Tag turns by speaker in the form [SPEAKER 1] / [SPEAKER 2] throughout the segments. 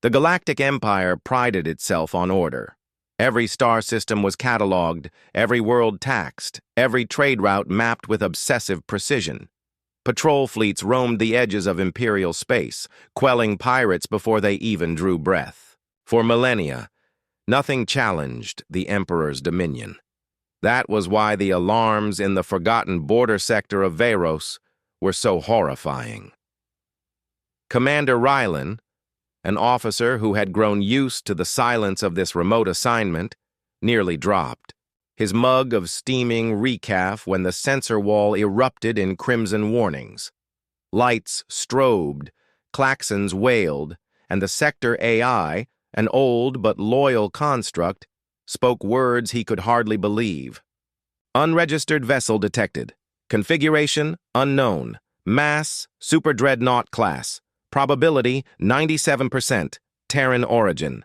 [SPEAKER 1] The Galactic Empire prided itself on order. Every star system was catalogued, every world taxed, every trade route mapped with obsessive precision. Patrol fleets roamed the edges of imperial space, quelling pirates before they even drew breath. For millennia, nothing challenged the Emperor's dominion. That was why the alarms in the forgotten border sector of Varos were so horrifying. Commander Rylan, an officer who had grown used to the silence of this remote assignment, nearly dropped, his mug of steaming recaf when the sensor wall erupted in crimson warnings. Lights strobed, klaxons wailed, and the sector AI, an old but loyal construct, spoke words he could hardly believe. Unregistered vessel detected. Configuration unknown. Mass super dreadnought class. Probability 97%. Terran origin.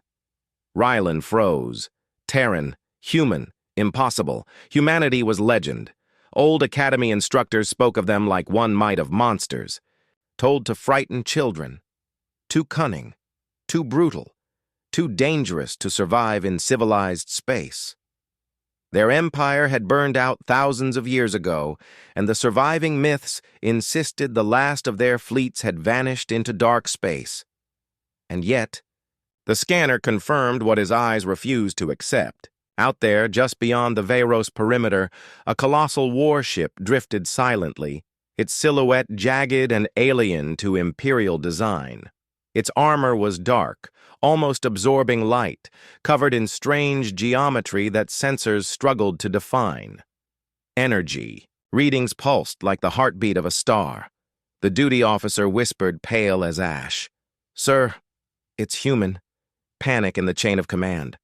[SPEAKER 1] Rylan froze. Terran. Human. Impossible. Humanity was legend. Old academy instructors spoke of them like one might of monsters. Told to frighten children. Too cunning. Too brutal. Too dangerous to survive in civilized space. Their empire had burned out thousands of years ago, and the surviving myths insisted the last of their fleets had vanished into dark space. And yet, the scanner confirmed what his eyes refused to accept. Out there, just beyond the Varos perimeter, a colossal warship drifted silently, its silhouette jagged and alien to imperial design. Its armor was dark, almost absorbing light, covered in strange geometry that sensors struggled to define. Energy. Readings pulsed like the heartbeat of a star. The duty officer whispered, pale as ash, "Sir, it's human." Panic in the chain of command.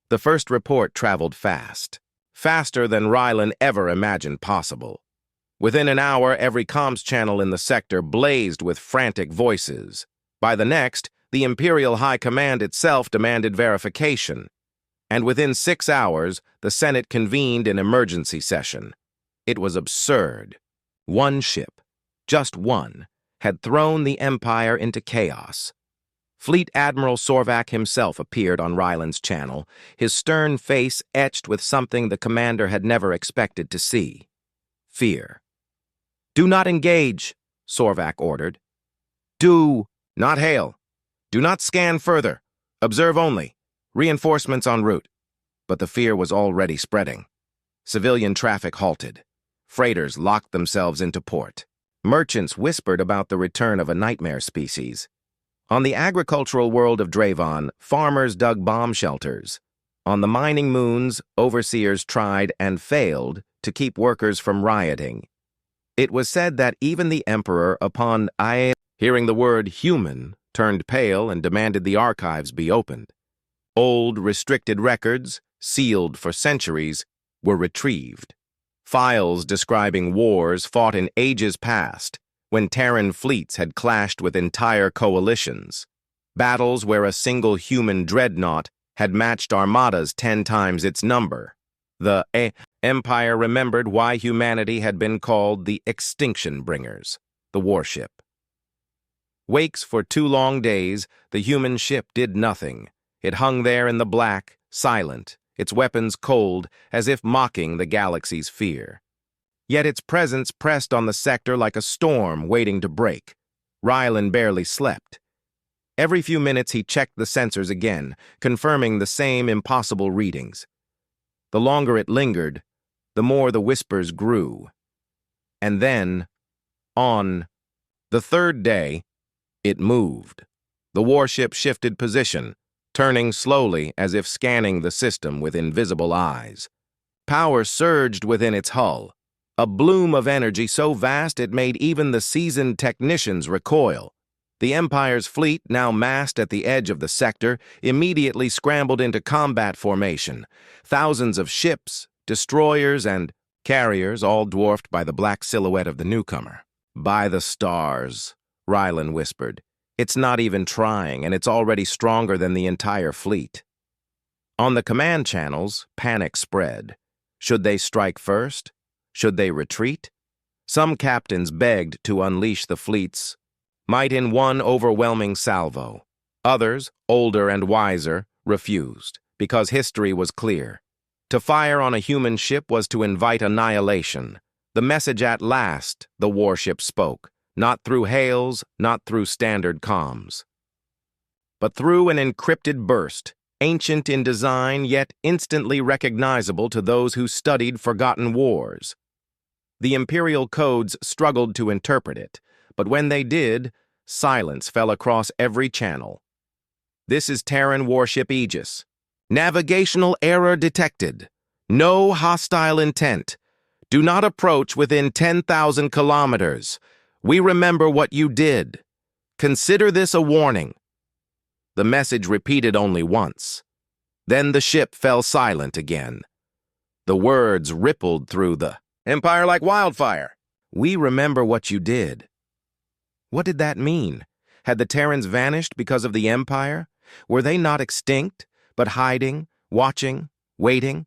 [SPEAKER 1] The first report traveled fast. Faster than Rylan ever imagined possible. Within an hour, every comms channel in the sector blazed with frantic voices. By the next, the Imperial High Command itself demanded verification, and within 6 hours, the Senate convened an emergency session. It was absurd. One ship, just one, had thrown the Empire into chaos. Fleet Admiral Sorvak himself appeared on Rylan's channel, his stern face etched with something the commander had never expected to see. Fear. "Do not engage," Sorvak ordered. Not hail. Do not scan further. Observe only. Reinforcements en route." But the fear was already spreading. Civilian traffic halted. Freighters locked themselves into port. Merchants whispered about the return of a nightmare species. On the agricultural world of Dravon, farmers dug bomb shelters. On the mining moons, overseers tried and failed to keep workers from rioting. It was said that even the Emperor, upon hearing the word human, turned pale and demanded the archives be opened. Old, restricted records, sealed for centuries, were retrieved. Files describing wars fought in ages past, when Terran fleets had clashed with entire coalitions. Battles where a single human dreadnought had matched armadas 10 times its number. The Empire remembered why humanity had been called the Extinction Bringers, the Warship. Wakes for 2 long days, the human ship did nothing. It hung there in the black, silent, its weapons cold, as if mocking the galaxy's fear. Yet its presence pressed on the sector like a storm waiting to break. Rylan barely slept. Every few minutes he checked the sensors again, confirming the same impossible readings. The longer it lingered, the more the whispers grew. And then, on the 3rd day, it moved. The warship shifted position, turning slowly as if scanning the system with invisible eyes. Power surged within its hull, a bloom of energy so vast it made even the seasoned technicians recoil. The Empire's fleet, now massed at the edge of the sector, immediately scrambled into combat formation. Thousands of ships, destroyers, and carriers, all dwarfed by the black silhouette of the newcomer. "By the stars," Rylan whispered. "It's not even trying, and it's already stronger than the entire fleet." On the command channels, panic spread. Should they strike first? Should they retreat? Some captains begged to unleash the fleet's might in one overwhelming salvo. Others, older and wiser, refused, because history was clear. To fire on a human ship was to invite annihilation. The message at last, the warship spoke, not through hails, not through standard comms, but through an encrypted burst, ancient in design yet instantly recognizable to those who studied forgotten wars. The Imperial codes struggled to interpret it, but when they did, silence fell across every channel. This is Terran warship Aegis. Navigational error detected. No hostile intent. Do not approach within 10,000 kilometers. We remember what you did. Consider this a warning. The message repeated only once. Then the ship fell silent again. The words rippled through the Empire like wildfire. We remember what you did. What did that mean? Had the Terrans vanished because of the Empire? Were they not extinct, but hiding, watching, waiting?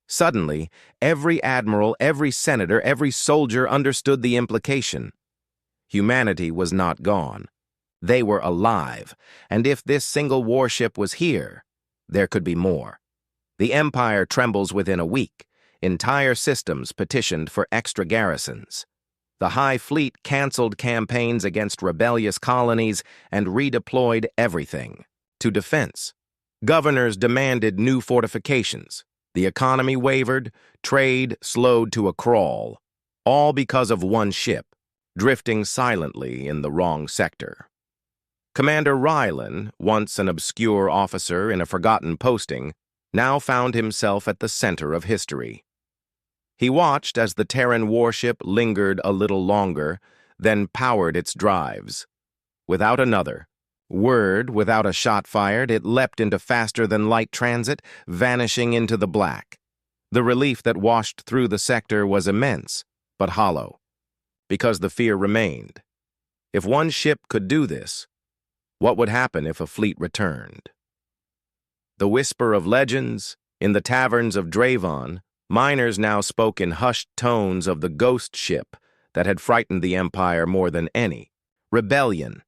[SPEAKER 1] Suddenly, every admiral, every senator, every soldier understood the implication. Humanity was not gone. They were alive, and if this single warship was here, there could be more. The Empire trembles within a week. Entire systems petitioned for extra garrisons. The High Fleet canceled campaigns against rebellious colonies and redeployed everything to defense. Governors demanded new fortifications. The economy wavered, trade slowed to a crawl, all because of one ship, drifting silently in the wrong sector. Commander Rylan, once an obscure officer in a forgotten posting, now found himself at the center of history. He watched as the Terran warship lingered a little longer, then powered its drives. Without another word, without a shot fired, it leapt into faster-than-light transit, vanishing into the black. The relief that washed through the sector was immense, but hollow, because the fear remained. If one ship could do this, what would happen if a fleet returned? The whisper of legends, in the taverns of Dravon, miners now spoke in hushed tones of the ghost ship that had frightened the Empire more than any. Rebellion.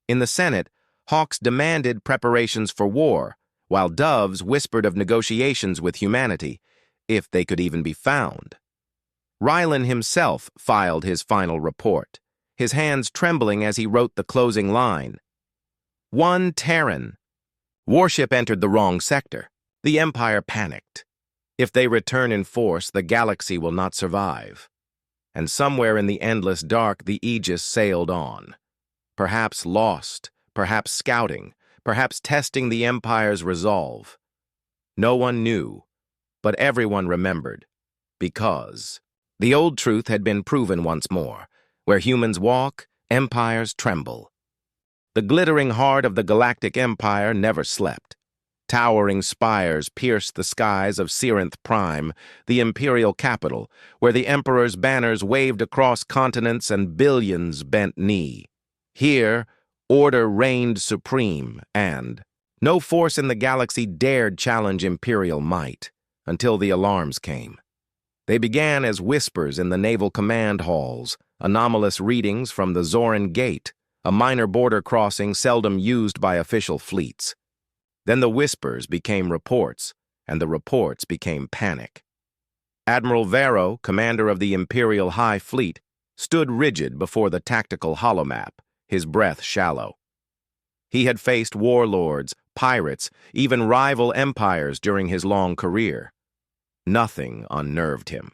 [SPEAKER 1] In the Senate, hawks demanded preparations for war, while doves whispered of negotiations with humanity, if they could even be found. Rylan himself filed his final report, his hands trembling as he wrote the closing line. One Terran. Warship entered the wrong sector. The Empire panicked. If they return in force, the galaxy will not survive. And somewhere in the endless dark, the Aegis sailed on. Perhaps lost, perhaps scouting, perhaps testing the Empire's resolve. No one knew, but everyone remembered. Because the old truth had been proven once more. Where humans walk, empires tremble. The glittering heart of the Galactic Empire never slept. Towering spires pierced the skies of Serenth Prime, the imperial capital, where the Emperor's banners waved across continents and billions bent knee. Here, order reigned supreme, and no force in the galaxy dared challenge imperial might, until the alarms came. They began as whispers in the naval command halls, anomalous readings from the Zoran Gate, a minor border crossing seldom used by official fleets. Then the whispers became reports, and the reports became panic. Admiral Vero, commander of the Imperial High Fleet, stood rigid before the tactical holomap, his breath shallow. He had faced warlords, pirates, even rival empires during his long career. Nothing unnerved him.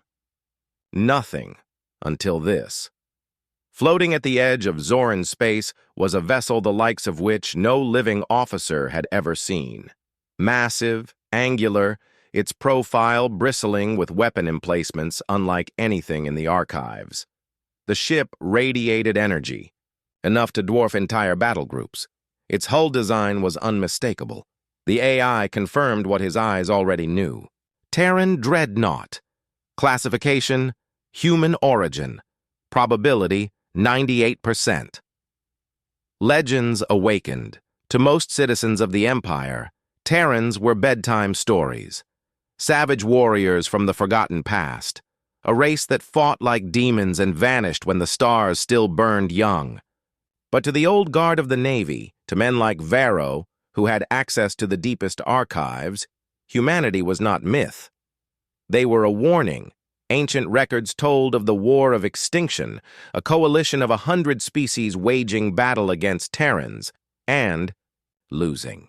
[SPEAKER 1] Nothing until this. Floating at the edge of Zoran space was a vessel the likes of which no living officer had ever seen. Massive, angular, its profile bristling with weapon emplacements unlike anything in the archives. The ship radiated energy, enough to dwarf entire battle groups. Its hull design was unmistakable. The AI confirmed what his eyes already knew. Terran Dreadnought. Classification, human origin. Probability, 98%. Legends awakened. To most citizens of the Empire, Terrans were bedtime stories. Savage warriors from the forgotten past. A race that fought like demons and vanished when the stars still burned young. But to the old guard of the Navy, to To men like Varro, who had access to the deepest archives, humanity was not myth. They were a warning. Ancient records told of the War of Extinction, a coalition of 100 species waging battle against Terrans, and losing.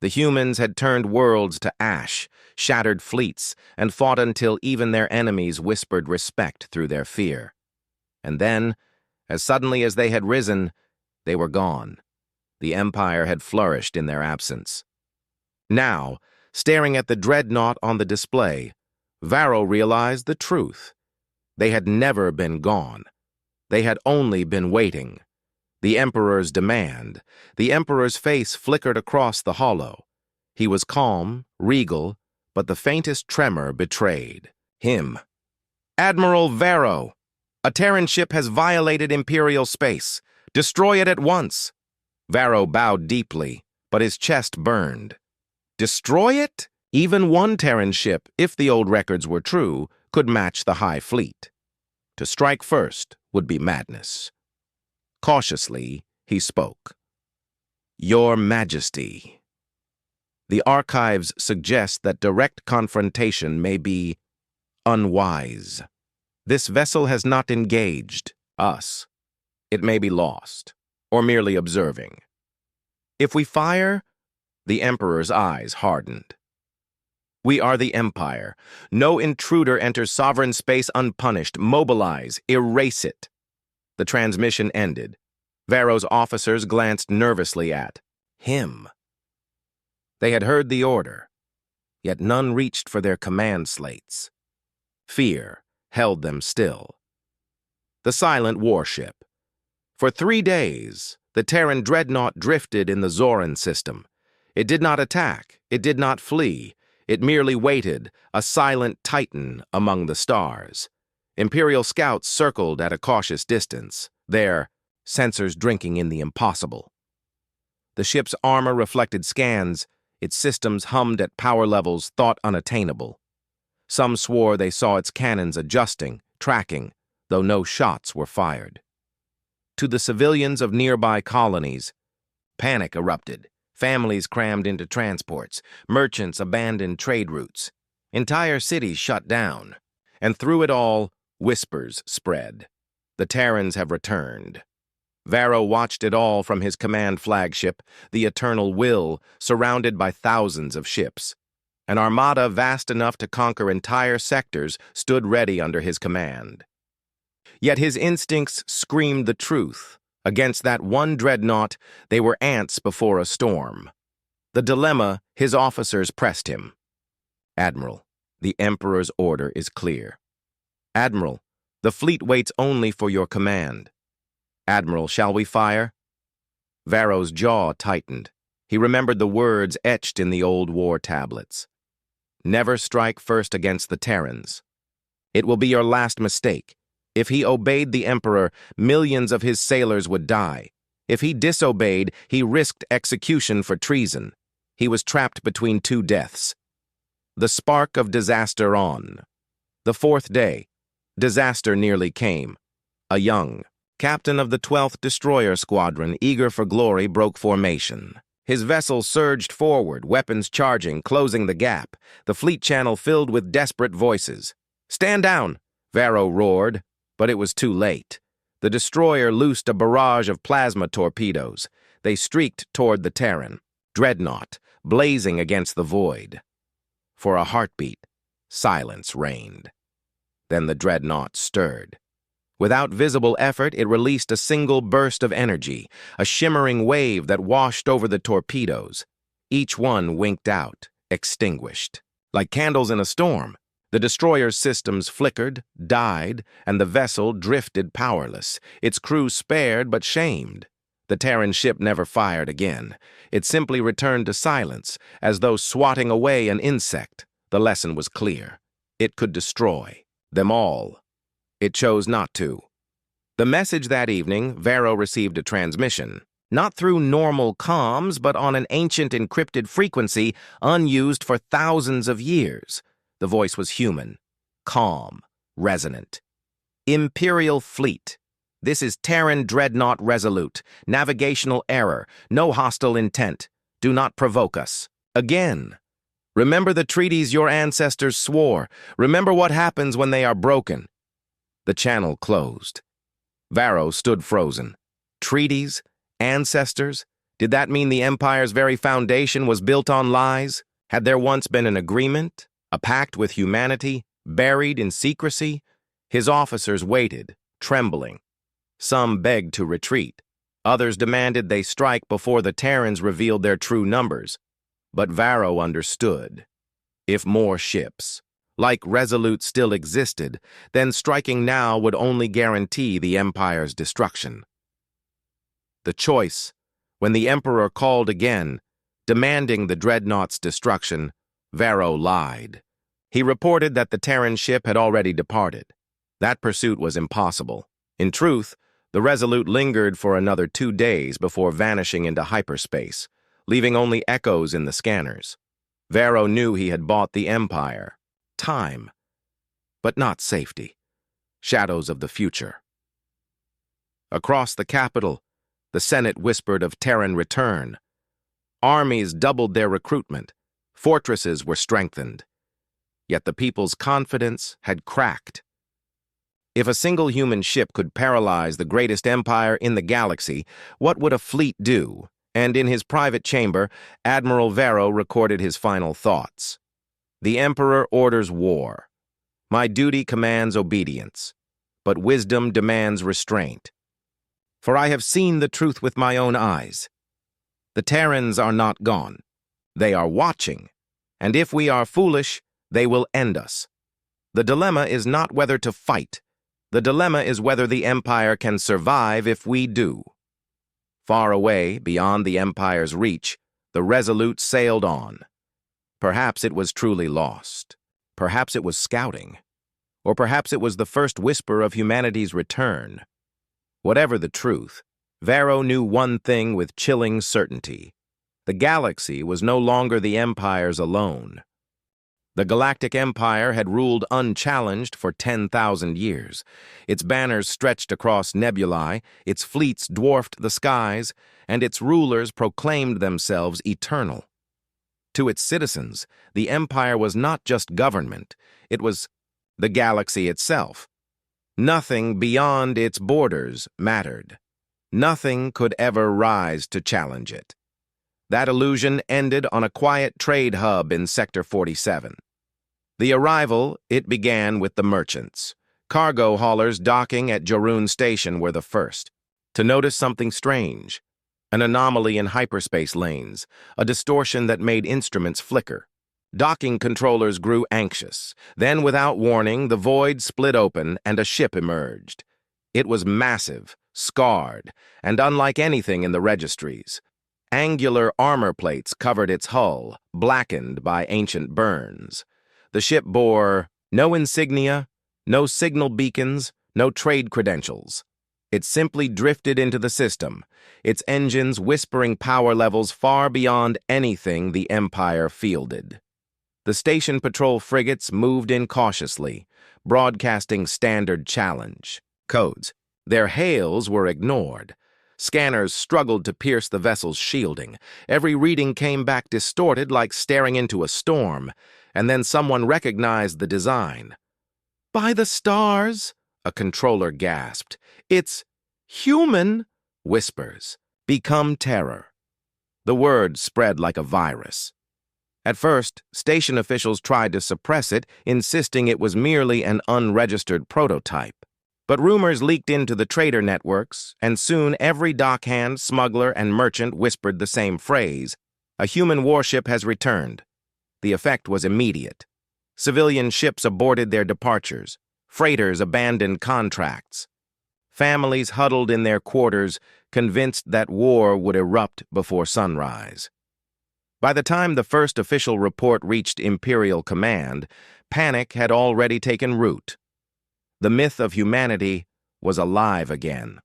[SPEAKER 1] The humans had turned worlds to ash, shattered fleets, and fought until even their enemies whispered respect through their fear. And then, as suddenly as they had risen, they were gone. The Empire had flourished in their absence. Now, staring at the dreadnought on the display, Varro realized the truth. They had never been gone. They had only been waiting. The Emperor's demand. The Emperor's face flickered across the hollow. He was calm, regal, but the faintest tremor betrayed him. "Admiral Varro, a Terran ship has violated Imperial space. Destroy it at once." Varro bowed deeply, but his chest burned. Destroy it? Even one Terran ship, if the old records were true, could match the High Fleet. To strike first would be madness. Cautiously, he spoke. "Your Majesty." The archives suggest that direct confrontation may be unwise. This vessel has not engaged us. It may be lost, or merely observing. If we fire, the Emperor's eyes hardened. We are the Empire. No intruder enters sovereign space unpunished. Mobilize, erase it. The transmission ended. Varro's officers glanced nervously at him. They had heard the order, yet none reached for their command slates. Fear held them still. The silent warship. For 3 days, the Terran dreadnought drifted in the Zoran system. It did not attack. It did not flee. It merely waited, a silent titan among the stars. Imperial scouts circled at a cautious distance, their sensors drinking in the impossible. The ship's armor reflected scans. Its systems hummed at power levels thought unattainable. Some swore they saw its cannons adjusting, tracking, though no shots were fired. To the civilians of nearby colonies, panic erupted. Families crammed into transports. Merchants abandoned trade routes. Entire cities shut down. And through it all, whispers spread. The Terrans have returned. Varro watched it all from his command flagship, the Eternal Will, surrounded by thousands of ships. An armada vast enough to conquer entire sectors stood ready under his command. Yet his instincts screamed the truth. Against that one dreadnought, they were ants before a storm. The dilemma, his officers pressed him. "Admiral, the Emperor's order is clear." "Admiral, the fleet waits only for your command." "Admiral, shall we fire?" Varro's jaw tightened. He remembered the words etched in the old war tablets. "Never strike first against the Terrans. It will be your last mistake. If he obeyed the Emperor, millions of his sailors would die. If he disobeyed, he risked execution for treason. He was trapped between 2 deaths. The spark of disaster on. The 4th day, disaster nearly came. A young captain of the 12th Destroyer Squadron, eager for glory, broke formation. His vessel surged forward, weapons charging, closing the gap. The fleet channel filled with desperate voices. "Stand down!" Varro roared. But it was too late. The destroyer loosed a barrage of plasma torpedoes. They streaked toward the Terran, dreadnought, blazing against the void. For a heartbeat, silence reigned. Then the dreadnought stirred. Without visible effort, it released a single burst of energy, a shimmering wave that washed over the torpedoes. Each one winked out, extinguished. Like candles in a storm. The destroyer's systems flickered, died, and the vessel drifted powerless, its crew spared but shamed. The Terran ship never fired again. It simply returned to silence, as though swatting away an insect. The lesson was clear. It could destroy them all. It chose not to. The message that evening, Varro received a transmission, not through normal comms, but on an ancient encrypted frequency unused for thousands of years. The voice was human, calm, resonant. "Imperial Fleet, This is Terran Dreadnought Resolute. Navigational error. No hostile intent. Do not provoke us. Again. Remember the treaties your ancestors swore. Remember what happens when they are broken. The channel closed. Varro stood frozen. Treaties? Ancestors? Did that mean the Empire's very foundation was built on lies? Had there once been an agreement? A pact with humanity? Buried in secrecy? His officers waited, trembling. Some begged to retreat. Others demanded they strike before the Terrans revealed their true numbers. But Varro understood. If more ships, like Resolute, still existed, then striking now would only guarantee the Empire's destruction. The choice, when the Emperor called again, demanding the Dreadnought's destruction, Varro lied. He reported that the Terran ship had already departed. That pursuit was impossible. In truth, the Resolute lingered for another 2 days before vanishing into hyperspace, leaving only echoes in the scanners. Varro knew he had bought the Empire. Time. But not safety. Shadows of the future. Across the capital, the Senate whispered of Terran return. Armies doubled their recruitment. Fortresses were strengthened. Yet the people's confidence had cracked. If a single human ship could paralyze the greatest empire in the galaxy, what would a fleet do? And in his private chamber, Admiral Varro recorded his final thoughts. The Emperor orders war. My duty commands obedience, but wisdom demands restraint. For I have seen the truth with my own eyes. The Terrans are not gone. They are watching, and if we are foolish, they will end us. The dilemma is not whether to fight. The dilemma is whether the Empire can survive if we do. Far away, beyond the Empire's reach, the Resolute sailed on. Perhaps it was truly lost. Perhaps it was scouting. Or perhaps it was the first whisper of humanity's return. Whatever the truth, Varro knew one thing with chilling certainty. The galaxy was no longer the Empire's alone. The Galactic Empire had ruled unchallenged for 10,000 years. Its banners stretched across nebulae, its fleets dwarfed the skies, and its rulers proclaimed themselves eternal. To its citizens, the Empire was not just government, it was the galaxy itself. Nothing beyond its borders mattered. Nothing could ever rise to challenge it. That illusion ended on a quiet trade hub in Sector 47. The arrival, it began with the merchants. Cargo haulers docking at Jorun Station were the first to notice something strange. An anomaly in hyperspace lanes, a distortion that made instruments flicker. Docking controllers grew anxious. Then, without warning, the void split open and a ship emerged. It was massive, scarred, and unlike anything in the registries. Angular armor plates covered its hull, blackened by ancient burns. The ship bore no insignia, no signal beacons, no trade credentials. It simply drifted into the system, its engines whispering power levels far beyond anything the Empire fielded. The station patrol frigates moved in cautiously, broadcasting standard challenge codes. Their hails were ignored. Scanners struggled to pierce the vessel's shielding. Every reading came back distorted like staring into a storm, and then someone recognized the design. "By the stars," a controller gasped. "It's human," whispers. "Become terror." The word spread like a virus. At first, station officials tried to suppress it, insisting it was merely an unregistered prototype. But rumors leaked into the trader networks, and soon every dockhand, smuggler, and merchant whispered the same phrase: "A human warship has returned." The effect was immediate. Civilian ships aborted their departures. Freighters abandoned contracts. Families huddled in their quarters, convinced that war would erupt before sunrise. By the time the first official report reached Imperial Command, panic had already taken root. The myth of humanity was alive again.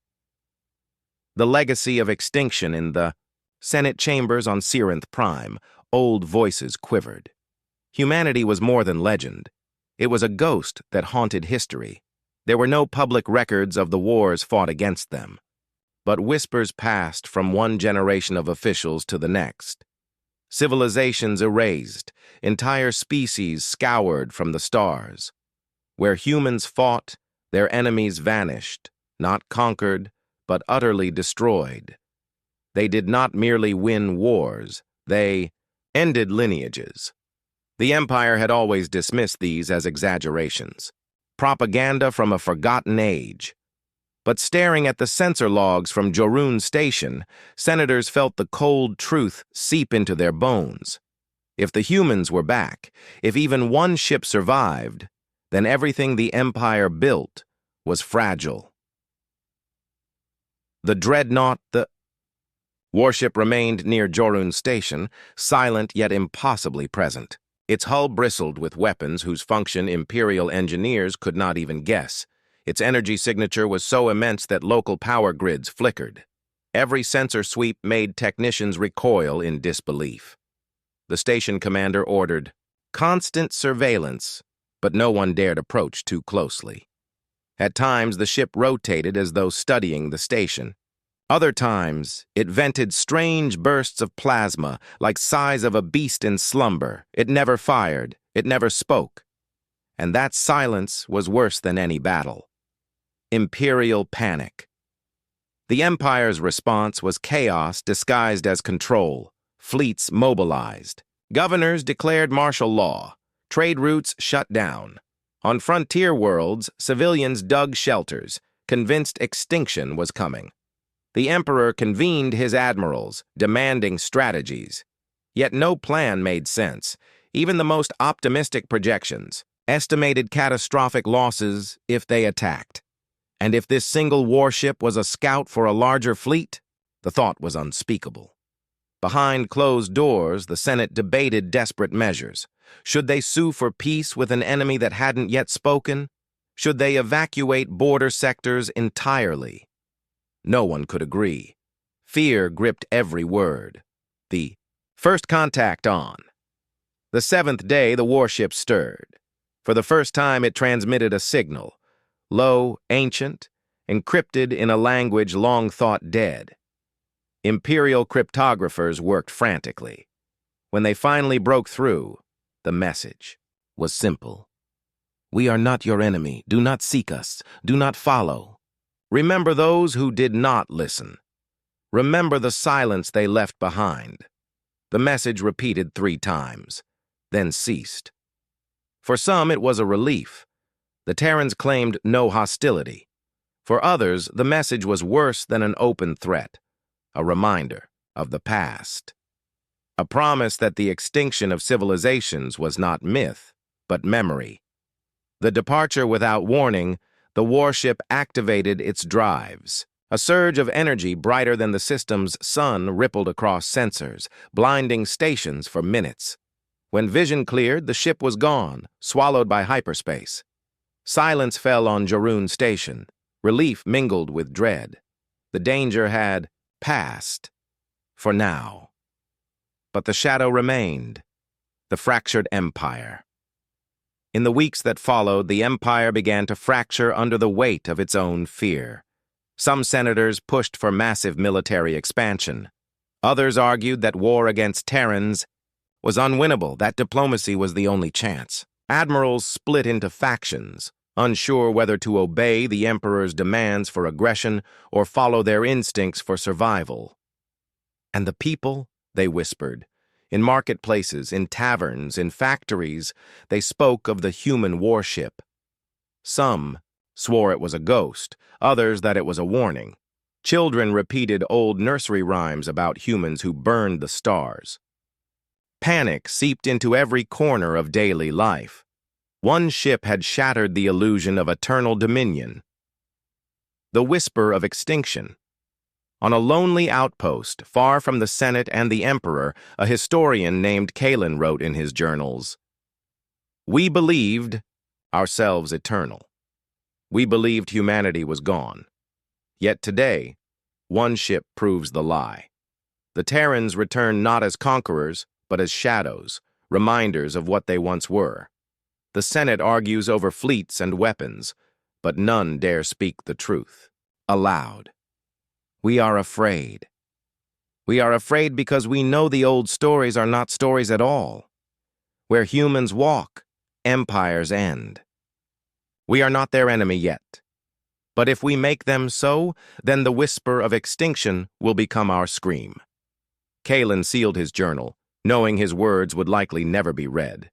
[SPEAKER 1] The legacy of extinction in the Senate chambers on Serenth Prime, old voices quivered. Humanity was more than legend. It was a ghost that haunted history. There were no public records of the wars fought against them, but whispers passed from one generation of officials to the next. Civilizations erased, entire species scoured from the stars. Where humans fought, their enemies vanished, not conquered, but utterly destroyed. They did not merely win wars, they ended lineages. The Empire had always dismissed these as exaggerations, propaganda from a forgotten age. But staring at the sensor logs from Jorun Station, senators felt the cold truth seep into their bones. If the humans were back, if even one ship survived, then everything the Empire built was fragile. The dreadnought, the warship remained near Jorun Station, silent yet impossibly present. Its hull bristled with weapons whose function Imperial engineers could not even guess. Its energy signature was so immense that local power grids flickered. Every sensor sweep made technicians recoil in disbelief. The station commander ordered constant surveillance, but no one dared approach too closely. At times, the ship rotated as though studying the station. Other times, it vented strange bursts of plasma, like sighs of a beast in slumber. It never fired, it never spoke. And that silence was worse than any battle. Imperial panic. The Empire's response was chaos disguised as control. Fleets mobilized. Governors declared martial law. Trade routes shut down. On frontier worlds, civilians dug shelters, convinced extinction was coming. The Emperor convened his admirals, demanding strategies. Yet no plan made sense. Even the most optimistic projections estimated catastrophic losses if they attacked. And if this single warship was a scout for a larger fleet, the thought was unspeakable. Behind closed doors, the Senate debated desperate measures. Should they sue for peace with an enemy that hadn't yet spoken? Should they evacuate border sectors entirely? No one could agree. Fear gripped every word. The first contact on. The seventh day, the warship stirred. For the first time, it transmitted a signal. Low, ancient, encrypted in a language long thought dead. Imperial cryptographers worked frantically. When they finally broke through, the message was simple. We are not your enemy. Do not seek us. Do not follow. Remember those who did not listen. Remember the silence they left behind. The message repeated 3 times, then ceased. For some, it was a relief. The Terrans claimed no hostility. For others, the message was worse than an open threat, a reminder of the past. A promise that the extinction of civilizations was not myth, but memory. The departure without warning, the warship activated its drives. A surge of energy brighter than the system's sun rippled across sensors, blinding stations for minutes. When vision cleared, the ship was gone, swallowed by hyperspace. Silence fell on Jorun Station. Relief mingled with dread. The danger had passed, for now. But the shadow remained, the fractured empire. In the weeks that followed, the Empire began to fracture under the weight of its own fear. Some senators pushed for massive military expansion. Others argued that war against Terrans was unwinnable, that diplomacy was the only chance. Admirals split into factions, unsure whether to obey the Emperor's demands for aggression or follow their instincts for survival. And the people, they whispered. In marketplaces, in taverns, in factories, they spoke of the human warship. Some swore it was a ghost, others that it was a warning. Children repeated old nursery rhymes about humans who burned the stars. Panic seeped into every corner of daily life. One ship had shattered the illusion of eternal dominion. The whisper of extinction. On a lonely outpost, far from the Senate and the Emperor, a historian named Kalen wrote in his journals, "We believed ourselves eternal. We believed humanity was gone. Yet today, one ship proves the lie. The Terrans return not as conquerors, but as shadows, reminders of what they once were. The Senate argues over fleets and weapons. but none dare speak the truth. Aloud. We are afraid. We are afraid because we know the old stories are not stories at all. Where humans walk, empires end. We are not their enemy yet. But if we make them so, then the whisper of extinction will become our scream. Kalen sealed his journal, knowing his words would likely never be read.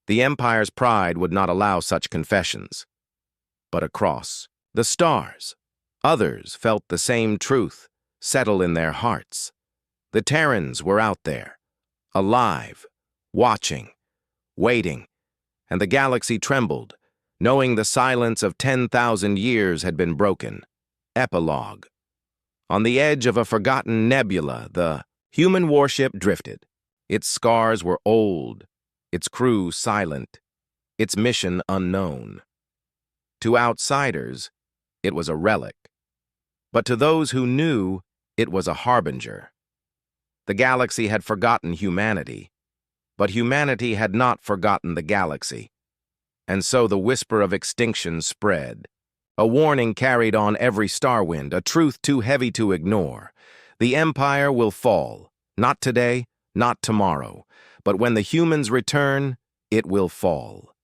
[SPEAKER 1] The Empire's pride would not allow such confessions. But across the stars, others felt the same truth settle in their hearts. The Terrans were out there, alive, watching, waiting, and the galaxy trembled, knowing the silence of 10,000 years had been broken. Epilogue. On the edge of a forgotten nebula, the human warship drifted. Its scars were old, its crew silent, its mission unknown. To outsiders, it was a relic. But to those who knew, it was a harbinger. The galaxy had forgotten humanity, but humanity had not forgotten the galaxy. And so the whisper of extinction spread. A warning carried on every star wind, a truth too heavy to ignore. The Empire will fall, not today, not tomorrow, but when the humans return, it will fall.